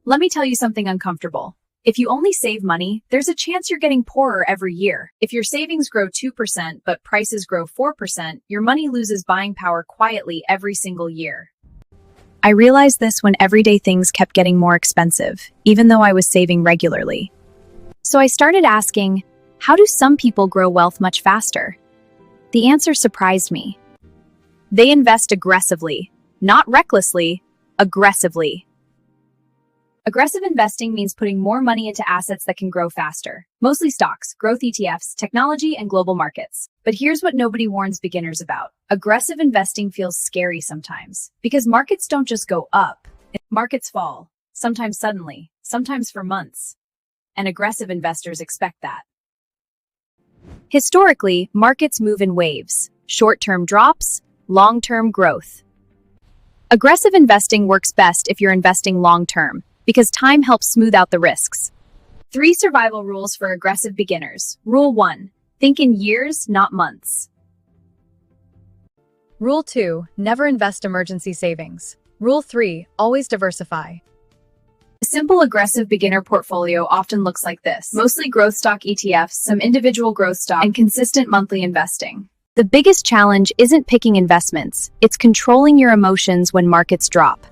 Let me tell you something uncomfortable. If you only save money, there's a chance you're getting poorer every year. If your savings grow 2%, but prices grow 4%, your money loses buying power quietly every single year. I realized this when everyday things kept getting more expensive, even though I was saving regularly. So I started asking, how do some people grow wealth much faster? The answer surprised me. They invest aggressively, not recklessly, aggressively. Aggressive investing means putting more money into assets that can grow faster, mostly stocks, growth ETFs, technology, and global markets. But here's what nobody warns beginners about. Aggressive investing feels scary sometimes, because markets don't just go up. Markets fall, sometimes suddenly, sometimes for months. And aggressive investors expect that. Historically, markets move in waves, short-term drops, long-term growth. Aggressive investing works best if you're investing long-term, because time helps smooth out the risks. 3 survival rules for aggressive beginners. Rule 1. Think in years, not months. Rule 2. Never invest emergency savings. Rule 3. Always diversify. A simple aggressive beginner portfolio often looks like this. Mostly growth stock ETFs, some individual growth stock, and consistent monthly investing. The biggest challenge isn't picking investments, it's controlling your emotions when markets drop.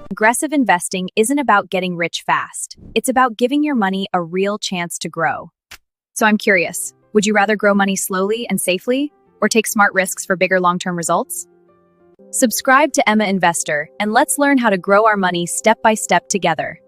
Aggressive investing isn't about getting rich fast. It's about giving your money a real chance to grow. So I'm curious, would you rather grow money slowly and safely, or take smart risks for bigger long-term results? Subscribe to Emma Investor, and let's learn how to grow our money step by step together.